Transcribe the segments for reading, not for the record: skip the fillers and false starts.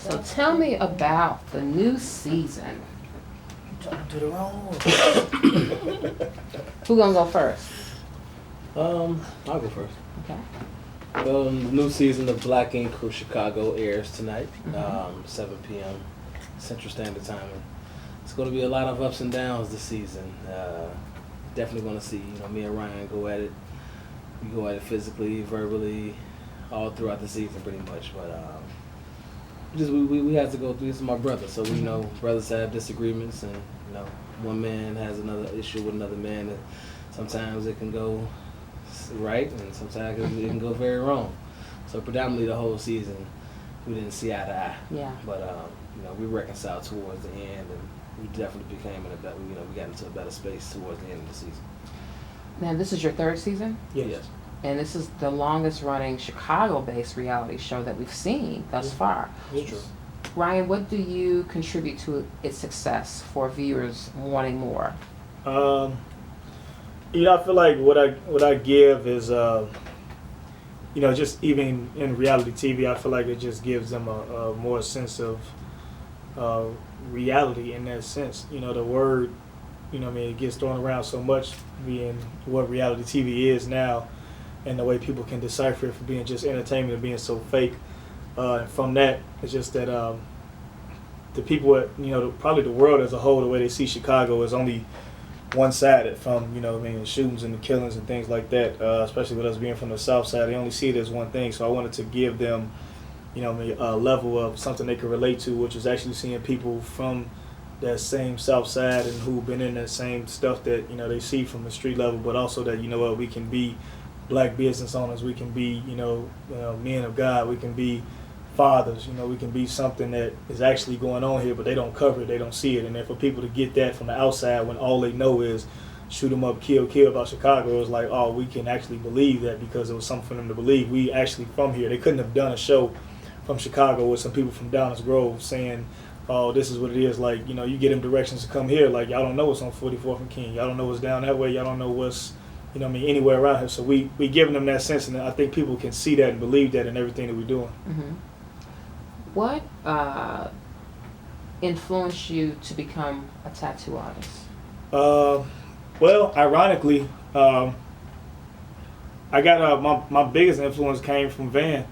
So tell me about the new season. Talking to the wrong one. Who gonna go first? I'll go first. Okay. Well, the new season of Black Ink of Chicago airs tonight, 7 p.m. Central Standard Time. It's going to be a lot of ups and downs this season. Definitely going to see, me and Ryan go at it. We go at it physically, verbally, all throughout the season, pretty much. But we have to go through. This is my brother, so we know brothers have disagreements, and one man has another issue with another man, and sometimes it can go right, and sometimes it can go very wrong. So predominantly the whole season, we didn't see eye to eye. Yeah. But we reconciled towards the end, and we definitely became in a better. We got into a better space towards the end of the season. Now this is your third season, Yes. and this is the longest running Chicago-based reality show that we've seen thus far. It's true. Ryan, what do you contribute to its success for viewers wanting more? I feel like what I give is, just even in reality TV, I feel like it just gives them a more sense of reality in that sense. The word, it gets thrown around so much being what reality TV is now, and the way people can decipher it for being just entertainment and being so fake. And from that, it's just that the people, probably the world as a whole, the way they see Chicago is only one-sided from, shootings and the killings and things like that, especially with us being from the South Side. They only see it as one thing, so I wanted to give them, a level of something they could relate to, which is actually seeing people from that same South Side and who've been in that same stuff that, they see from the street level, but also that, we can be black business owners, we can be, men of God, we can be fathers, we can be something that is actually going on here, but they don't cover it, they don't see it. And then for people to get that from the outside when all they know is shoot them up, kill about Chicago, it was like, oh, we can actually believe that because it was something for them to believe. We actually from here. They couldn't have done a show from Chicago with some people from Downers Grove saying, oh, this is what it is. Like, you get them directions to come here. Like, y'all don't know what's on 44th and King. Y'all don't know what's down that way. Y'all don't know what's, anywhere around here. So we giving them that sense, and I think people can see that and believe that in everything that we're doing. Mm-hmm. What influenced you to become a tattoo artist? Well, ironically, I got my biggest influence came from Van.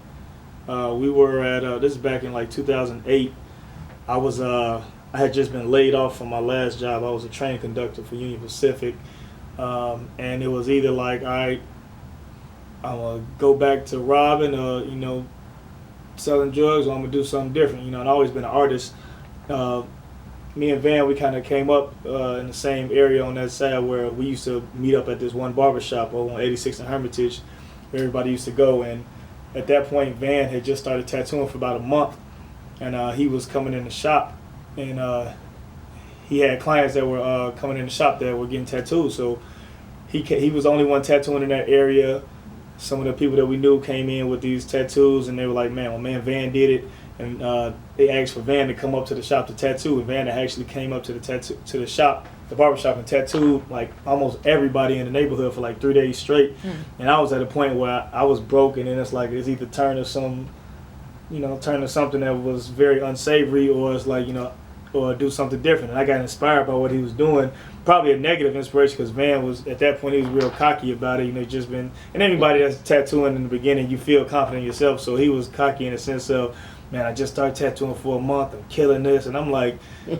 We were at this is back in like 2008. I had just been laid off from my last job. I was a train conductor for Union Pacific, and it was either like, all right, I'm gonna go back to robbing or selling drugs, or I'm gonna do something different. I'd always been an artist. Me and Van, we kind of came up in the same area on that side where we used to meet up at this one barbershop over on 86th and Hermitage, where everybody used to go. And at that point, Van had just started tattooing for about a month, and he was coming in the shop, and he had clients that were coming in the shop that were getting tattooed. So he was the only one tattooing in that area. Some of the people that we knew came in with these tattoos, and they were like, man, Van did it. And they asked for Van to come up to the shop to tattoo. And Van actually came up to the shop, the barbershop, and tattooed like almost everybody in the neighborhood for like 3 days straight. And I was at a point where I was broken, and it's like it's either turn to something that was very unsavory, or it's like, or do something different. And I got inspired by what he was doing. Probably a negative inspiration, because Van was, at that point, he was real cocky about it. Just been, and anybody that's tattooing in the beginning, you feel confident in yourself. So he was cocky in the sense of, man, I just started tattooing for a month, I'm killing this. And I'm like,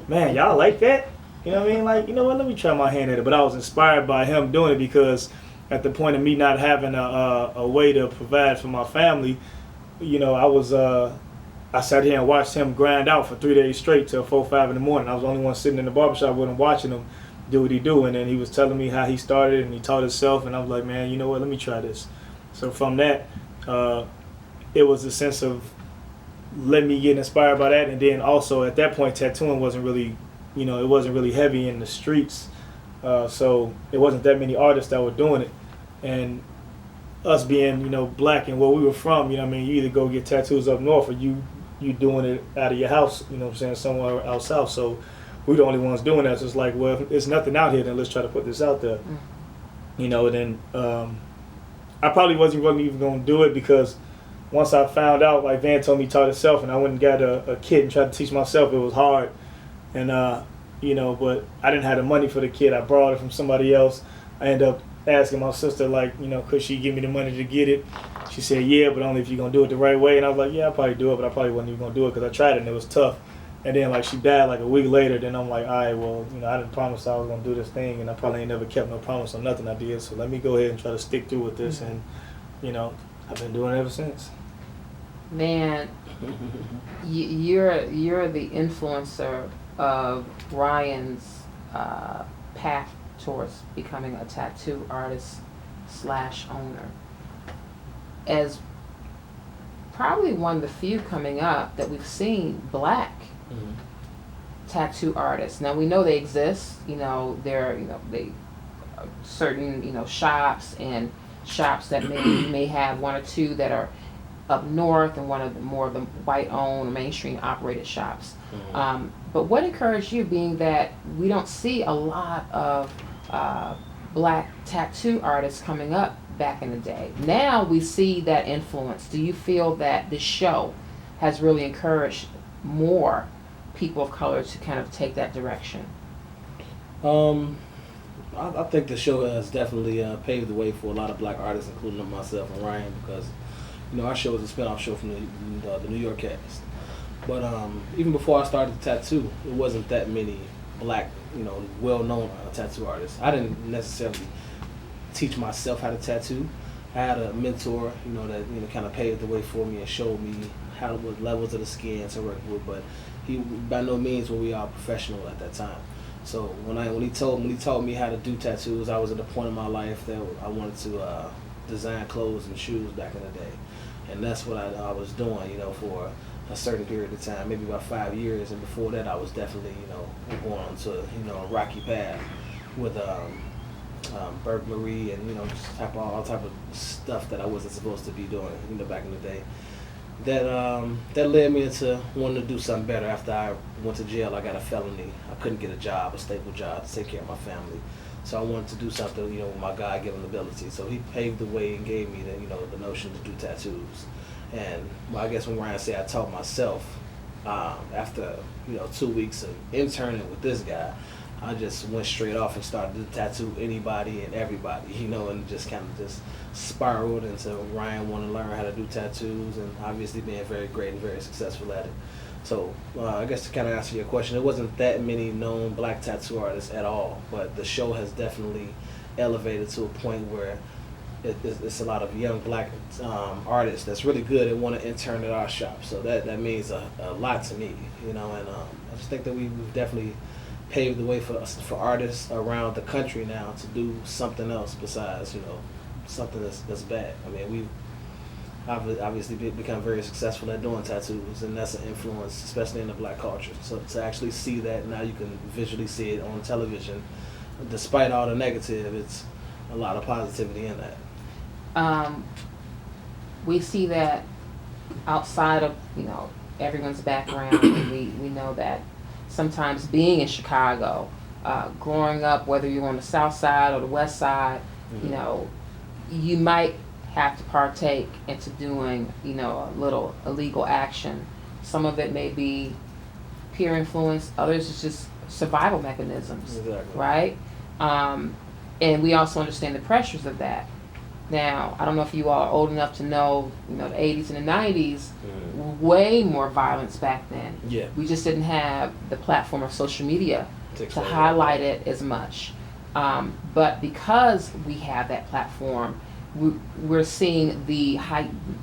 man, y'all like that? You know what I mean? Like, what, let me try my hand at it. But I was inspired by him doing it, because at the point of me not having a way to provide for my family, I sat here and watched him grind out for 3 days straight till 4, 5 in the morning. I was the only one sitting in the barbershop with him, watching him do what he do. And then he was telling me how he started, and he taught himself. And I was like, man, you know what? Let me try this. So from that, it was a sense of let me get inspired by that. And then also at that point, tattooing wasn't really, it wasn't really heavy in the streets. So it wasn't that many artists that were doing it. And us being, black and where we were from, you either go get tattoos up north, or you doing it out of your house, somewhere out south. So we're the only ones doing that. So it's like, well, if there's nothing out here, then let's try to put this out there. And then I probably wasn't even going to do it, because once I found out, like Van told me, taught itself, and I went and got a kit and tried to teach myself. It was hard, and you know, but I didn't have the money for the kit. I borrowed it from somebody else. I ended up asking my sister, like, you know, could she give me the money to get it? She said, yeah, but only if you're gonna do it the right way. And I was like, yeah, I'll probably do it, but I probably wasn't even gonna do it because I tried it and it was tough. And then like she died like a week later. Then I'm like, all right, well, you know, I didn't promise I was gonna do this thing, and I probably ain't never kept no promise on nothing I did. So let me go ahead and try to stick through with this, and you know, I've been doing it ever since. Man, you're the influencer of Ryan's path towards becoming a tattoo artist / owner. As probably one of the few coming up that we've seen black tattoo artists. Now we know they exist. You know, they certain shops that may have one or two that are up north and one of the more of the white-owned, mainstream operated shops. But what encouraged you, being that we don't see a lot of black tattoo artists coming up back in the day? Now we see that influence. Do you feel that this show has really encouraged more people of color to kind of take that direction? I think the show has definitely paved the way for a lot of black artists, including myself and Ryan, because our show is a spin-off show from the New York cast. But even before I started the tattoo, it wasn't that many black, well-known tattoo artists. I didn't necessarily teach myself how to tattoo. I had a mentor, that kind of paved the way for me and showed me what levels of the skin to work with. But he, by no means were we all professional at that time. So when he taught me how to do tattoos, I was at a point in my life that I wanted to design clothes and shoes back in the day, and that's what I was doing, for a certain period of time, maybe about 5 years. And before that, I was definitely, going on to a rocky path with burglary and just all type of stuff that I wasn't supposed to be doing, back in the day. That led me into wanting to do something better. After I went to jail, I got a felony. I couldn't get a stable job to take care of my family. So I wanted to do something, with my God-given ability. So he paved the way and gave me the notion to do tattoos. And I guess when Ryan said I taught myself, after 2 weeks of interning with this guy, I just went straight off and started to tattoo anybody and everybody, and just kind of just spiraled into Ryan wanting to learn how to do tattoos, and obviously being very great and very successful at it. So I guess to kind of answer your question, there wasn't that many known black tattoo artists at all, but the show has definitely elevated to a point where it's a lot of young black artists that's really good and want to intern at our shop. So that means a lot to me, and I just think that we've definitely paved the way for artists around the country now to do something else besides something that's bad. I mean, we've obviously become very successful at doing tattoos, and that's an influence, especially in the black culture. So to actually see that now, you can visually see it on television. Despite all the negative, it's a lot of positivity in that. We see that outside of everyone's background. we know that sometimes being in Chicago, growing up, whether you're on the south side or the west side, you might have to partake into doing, a little illegal action. Some of it may be peer influence, others is just survival mechanisms, Exactly. right? And we also understand the pressures of that. Now, I don't know if you all are old enough to know, the 80s and the 90s, way more violence back then. Yeah. We just didn't have the platform of social media to highlight it as much. But because we have that platform, we're seeing the heightened,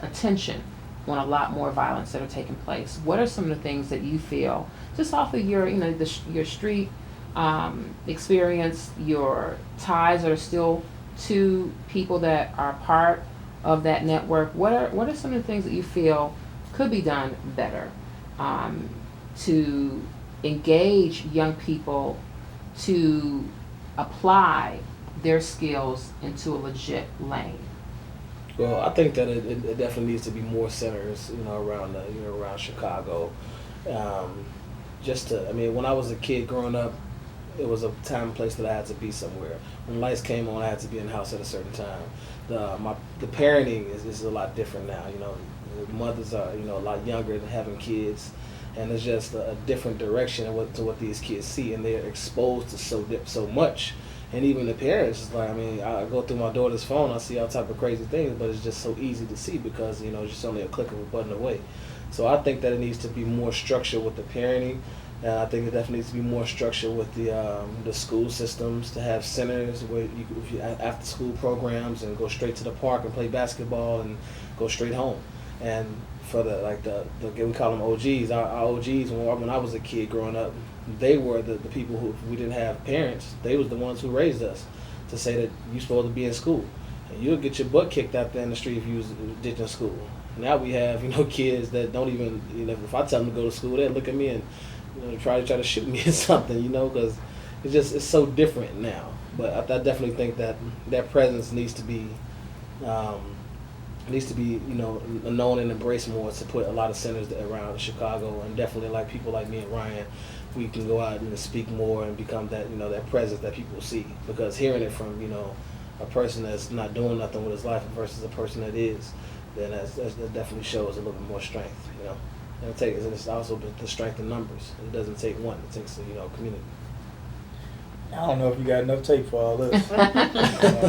attention on a lot more violence that are taking place. What are some of the things that you feel, just off of your, your street experience, your ties are still to people that are part of that network? What are some of the things that you feel could be done better to engage young people to apply their skills into a legit lane? Well, I think that it definitely needs to be more centers, around around Chicago. When I was a kid growing up, it was a time and place that I had to be somewhere. When lights came on, I had to be in the house at a certain time. The parenting is a lot different now. You know, the mothers are, you know, a lot younger than having kids, and it's just a different direction to what these kids see, and they're exposed to so much. And even the parents, it's like, I mean, I go through my daughter's phone, I see all type of crazy things, but it's just so easy to see because, you know, it's just only a click of a button away. So I think that it needs to be more structure with the parenting. And I think it definitely needs to be more structure with the school systems, to have centers where if you after school programs and go straight to the park and play basketball and go straight home. And for the we call them OGs, our OGs when I was a kid growing up, they were the people who, if we didn't have parents, they was the ones who raised us to say that you're supposed to be in school. And you'll get your butt kicked out there in the street if you was ditching school. Now we have, you know, kids that don't even, you know, if I tell them to go to school, they look at me and, you know, try to shoot me or something, you know, because it's so different now. But I definitely think that presence needs to be, you know, known and embraced more, to put a lot of centers around Chicago, and definitely like people like me and Ryan, we can go out and speak more and become that, you know, that presence that people see. Because hearing it from, you know, a person that's not doing nothing with his life versus a person that is, then that definitely shows a little bit more strength, you know. And it's also the strength in numbers. It doesn't take one; it takes a, you know, community. I don't know if you got enough tape for all this.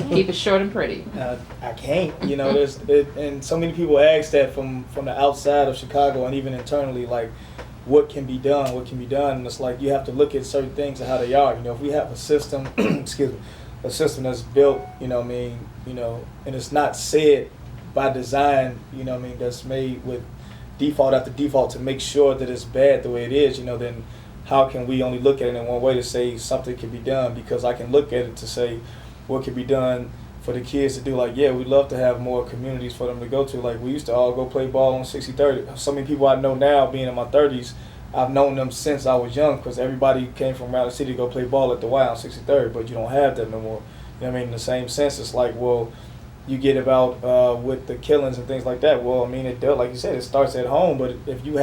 Keep it short and pretty. I can't. You know, and so many people ask that from the outside of Chicago and even internally, like, what can be done? What can be done? And it's like you have to look at certain things and how they are. You know, if we have a system, excuse me, a system that's built, you know what I mean, you know, and it's not said by design, you know what I mean, that's made with default after default to make sure that it's bad the way it is, you know, then how can we only look at it in one way to say something can be done? Because I can look at it to say what can be done for the kids to do. Like, yeah, we'd love to have more communities for them to go to. Like, we used to all go play ball on 60-30. So many people I know now, being in my 30s, I've known them since I was young, because everybody came from around the city to go play ball at the Y on 60-30, but you don't have that no more. You know what I mean? In the same sense, it's like, well, you get about with the killings and things like that. Well, I mean, like you said, it starts at home, but if you